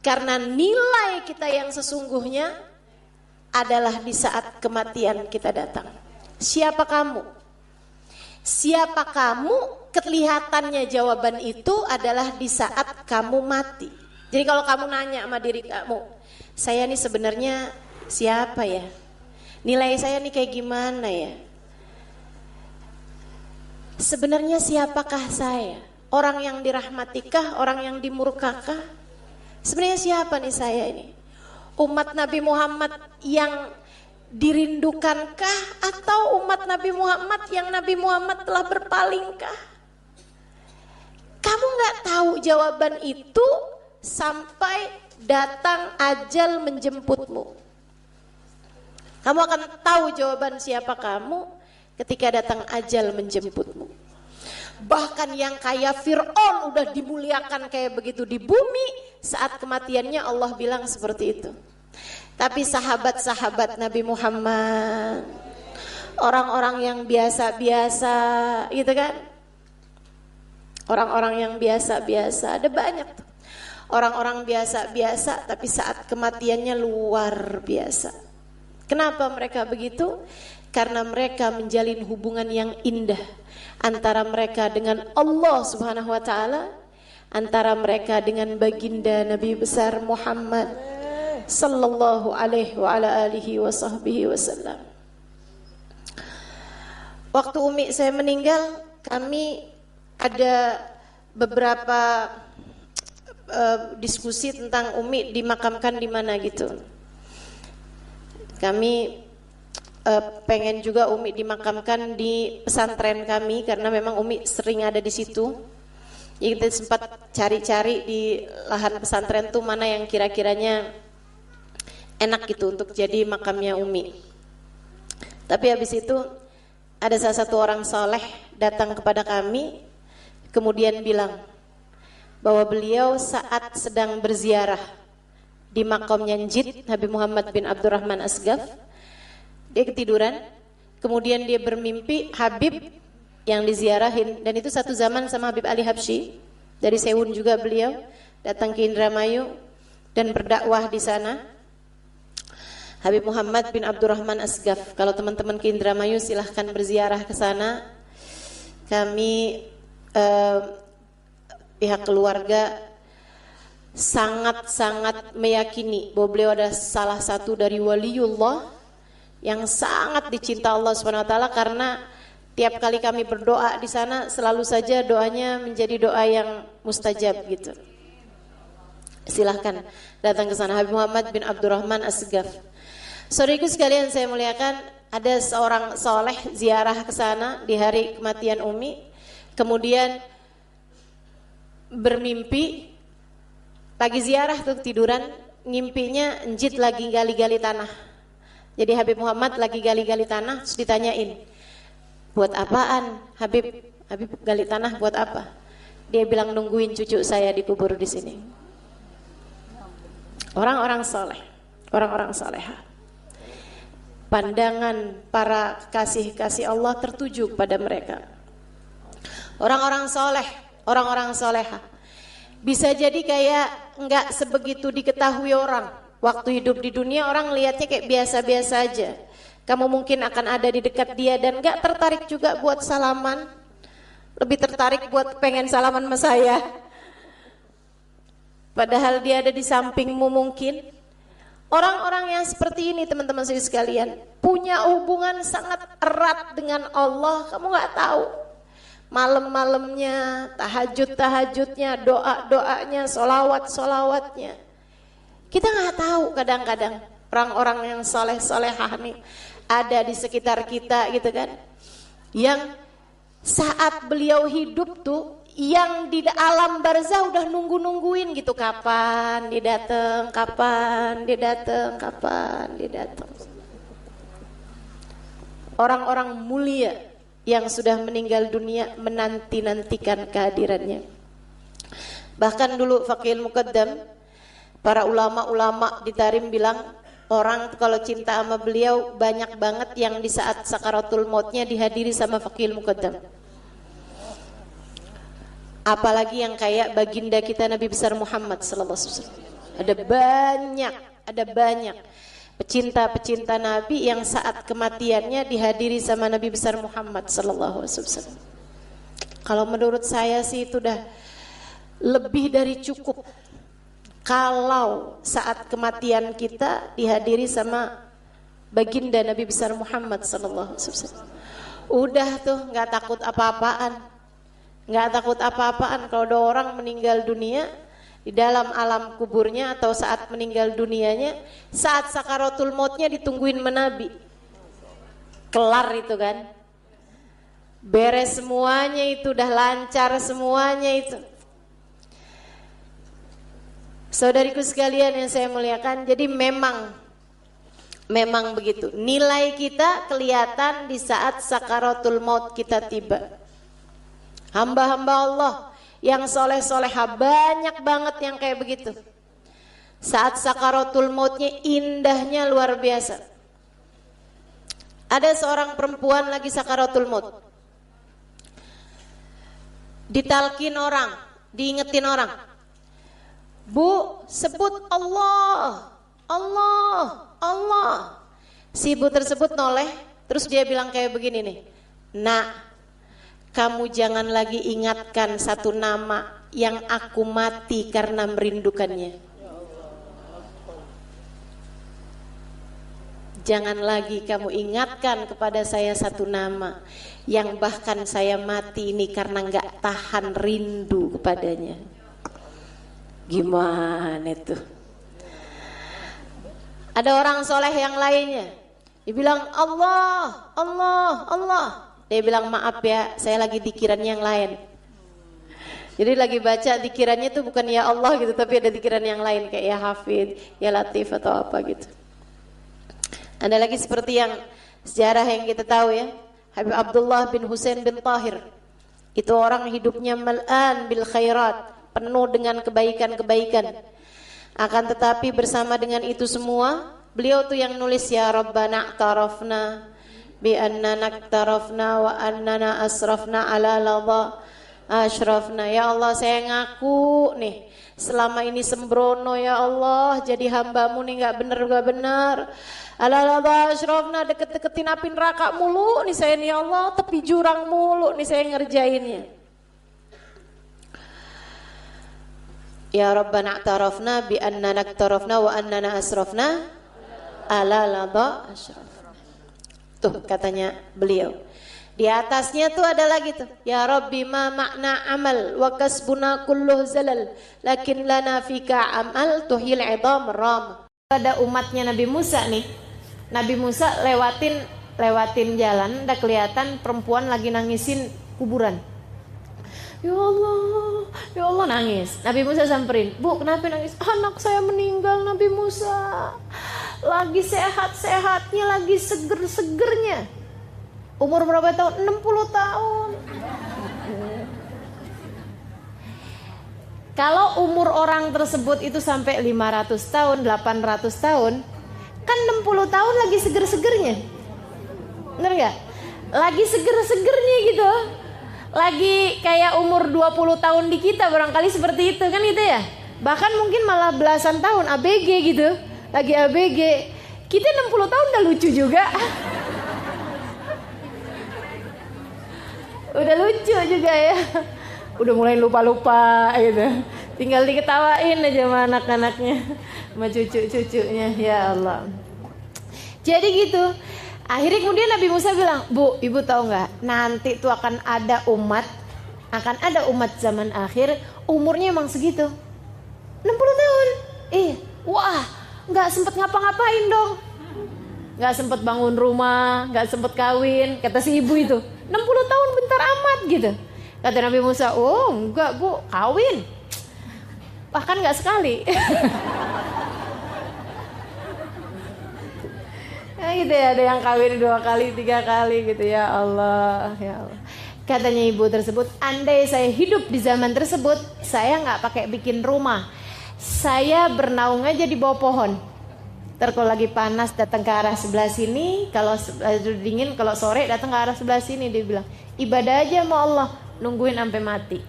Karena nilai kita yang sesungguhnya adalah di saat kematian kita datang. Siapa kamu? Siapa kamu? Kelihatannya jawaban itu adalah di saat kamu mati. Jadi kalau kamu nanya sama diri kamu, saya nih sebenarnya siapa ya? Nilai saya nih kayak gimana ya? Sebenarnya siapakah saya? Orang yang dirahmatikah? Orang yang dimurkakah? Sebenarnya siapa nih saya ini? Umat Nabi Muhammad yang dirindukankah? Atau umat Nabi Muhammad yang Nabi Muhammad telah berpalingkah? Kamu gak tahu jawaban itu sampai datang ajal menjemputmu. Kamu akan tahu jawaban siapa kamu ketika datang ajal menjemputmu. Bahkan yang kayak Fir'aun udah dimuliakan kayak begitu di bumi, saat kematiannya Allah bilang seperti itu. Tapi sahabat-sahabat Nabi Muhammad, orang-orang yang biasa-biasa gitu kan, orang-orang yang biasa-biasa, ada banyak tuh. Orang-orang biasa-biasa tapi saat kematiannya luar biasa. Kenapa mereka begitu? Karena mereka menjalin hubungan yang indah antara mereka dengan Allah Subhanahu wa taala, antara mereka dengan baginda Nabi besar Muhammad sallallahu alaihi wa ala alihi wa sahbihi wasallam. Waktu umi saya meninggal, kami ada beberapa diskusi tentang umi dimakamkan di mana gitu. Kami pengen juga umi dimakamkan di pesantren kami karena memang umi sering ada di situ. Jadi kita sempat cari-cari di lahan pesantren tuh mana yang kira-kiranya enak gitu untuk jadi makamnya umi. Tapi habis itu ada salah satu orang soleh datang kepada kami, kemudian bilang bahwa beliau saat sedang berziarah di makamnya Njid Habib Muhammad bin Abdurrahman Asgaf, dia ketiduran, kemudian dia bermimpi Habib yang diziarahin, dan itu satu zaman sama Habib Ali Habsyi, dari Sewun juga beliau datang ke Indramayu dan berdakwah di sana. Habib Muhammad bin Abdurrahman Asgaf, kalau teman-teman ke Indramayu silahkan berziarah ke sana. Kami pihak keluarga sangat-sangat meyakini bahwa beliau adalah salah satu dari waliullah yang sangat dicinta Allah Subhanahu wa taala, karena tiap kali kami berdoa di sana selalu saja doanya menjadi doa yang mustajab gitu. Silahkan datang ke sana. Habib Muhammad bin Abdurrahman Asgaf. Saudariku sekalian saya muliakan, ada seorang soleh ziarah ke sana di hari kematian umi, kemudian bermimpi lagi ziarah tuh tiduran, ngimpinya Njid lagi gali-gali tanah. Jadi Habib Muhammad lagi gali-gali tanah, terus ditanyain, buat apaan Habib? Habib gali tanah buat apa? Dia bilang nungguin cucu saya dikubur di sini. Orang-orang soleh, orang-orang soleha. Pandangan para kasih-kasih Allah tertuju pada mereka. Orang-orang soleh, orang-orang soleha. Bisa jadi kayak enggak sebegitu diketahui orang. Waktu hidup di dunia orang lihatnya kayak biasa-biasa aja. Kamu mungkin akan ada di dekat dia dan enggak tertarik juga buat salaman. Lebih tertarik buat pengen salaman sama saya. Padahal dia ada di sampingmu mungkin. Orang-orang yang seperti ini teman-teman sekalian punya hubungan sangat erat dengan Allah. Kamu enggak tahu. Malam-malamnya, tahajud-tahajudnya, doa-doanya, solawat-solawatnya. Kita nggak tahu kadang-kadang orang-orang yang soleh-solehah nih ada di sekitar kita gitu kan. Yang saat beliau hidup tuh, yang di alam barzah udah nunggu-nungguin gitu, kapan dia datang, kapan dia datang, kapan dia datang. Orang-orang mulia yang sudah meninggal dunia menanti-nantikan kehadirannya. Bahkan dulu Faqihul Muqaddam, para ulama-ulama di Tarim bilang, orang kalau cinta sama beliau banyak banget yang di saat sakaratul mautnya dihadiri sama Faqihul Muqaddam. Apalagi yang kayak baginda kita Nabi besar Muhammad sallallahu alaihi wasallam. Ada banyak pecinta-pecinta Nabi yang saat kematiannya dihadiri sama Nabi besar Muhammad sallallahu alaihi wasallam. Kalau menurut saya sih itu udah lebih dari cukup. Kalau saat kematian kita dihadiri sama baginda Nabi besar Muhammad sallallahu alaihi wasallam, udah tuh nggak takut apa-apaan. Kalau ada orang meninggal dunia di dalam alam kuburnya atau saat meninggal dunianya, saat sakaratul mautnya ditungguin menabi, kelar itu kan, beres semuanya itu, udah lancar semuanya itu. Saudariku sekalian yang saya muliakan, jadi memang begitu. Nilai kita kelihatan di saat sakaratul maut kita tiba. Hamba-hamba Allah yang soleh-soleha banyak banget yang kayak begitu. Saat sakaratul mautnya indahnya luar biasa. Ada seorang perempuan lagi sakaratul maut, ditalkin orang, diingetin orang, Bu, sebut Allah, Allah, Allah. Si ibu tersebut noleh, terus dia bilang kayak begini nih, Nak, kamu jangan lagi ingatkan satu nama yang aku mati karena merindukannya. Jangan lagi kamu ingatkan kepada saya satu nama yang bahkan saya mati ini karena nggak tahan rindu kepadanya. Gimana tuh? Ada orang soleh yang lainnya, dibilang Allah, Allah, Allah. Dia bilang maaf ya, saya lagi dikiran yang lain. Jadi lagi baca dikirannya tuh bukan ya Allah gitu, tapi ada dikiran yang lain kayak ya Hafid, ya Latif atau apa gitu. Ada lagi seperti yang sejarah yang kita tahu ya, Habib Abdullah bin Husain bin Tahir. Itu orang hidupnya mal'an bil khairat, penuh dengan kebaikan-kebaikan. Akan tetapi bersama dengan itu semua, beliau tuh yang nulis ya Rabbana a'tarafna bi annana aktarafna wa annana asrafna ala ladha ashrafna. Ya Allah, saya ngaku nih selama ini sembrono ya Allah, jadi hambamu nih gak benar. Ala ladha ashrafna, deket-deketin api neraka mulu nih saya nih ya Allah, tepi jurang mulu nih saya ngerjainnya. Ya Rabbana a'tarafna bi annana aktarafna wa annana asrafna ala ladha ashrafna. Tuh katanya beliau. Di atasnya tuh ada lagi tuh. Ya Rabbi ma makna amal wa kasbuna kulluh zalal lakin lana fika amal tuhil idham ram. Ada umatnya Nabi Musa nih. Nabi Musa lewatin jalan, udah kelihatan perempuan lagi nangisin kuburan. Ya Allah nangis. Nabi Musa samperin, Bu kenapa nangis? Anak saya meninggal Nabi Musa. Lagi sehat-sehatnya, lagi seger-segernya. Umur berapa tahun? 60 tahun. Kalau umur orang tersebut itu sampai 500 tahun, 800 tahun, kan 60 tahun lagi seger-segernya. Bener gak? Lagi seger-segernya gitu. Lagi kayak umur 20 tahun di kita barangkali seperti itu kan gitu ya. Bahkan mungkin malah belasan tahun ABG gitu. Lagi ABG. Kita 60 tahun udah lucu juga. Udah lucu juga ya. Udah mulai lupa-lupa gitu. Tinggal diketawain aja sama anak-anaknya, sama cucu-cucunya. Ya Allah. Jadi gitu. Akhirnya kemudian Nabi Musa bilang, Bu, ibu tahu nggak? Nanti tuh akan ada umat zaman akhir, umurnya emang segitu, 60 tahun. Wah, nggak sempet ngapa-ngapain dong, nggak sempet bangun rumah, nggak sempet kawin. Kata si ibu itu, 60 tahun bentar amat gitu. Kata Nabi Musa, oh enggak Bu, kawin, bahkan nggak sekali. Ya gitu ya, ada yang kawin 2 kali, 3 kali gitu ya Allah, ya Allah. Katanya ibu tersebut, andai saya hidup di zaman tersebut, saya nggak pakai bikin rumah, saya bernaung aja di bawah pohon. Ntar kalau lagi panas datang ke arah sebelah sini, kalau dingin kalau sore datang ke arah sebelah sini. Dia bilang ibadah aja sama Allah, nungguin sampai mati.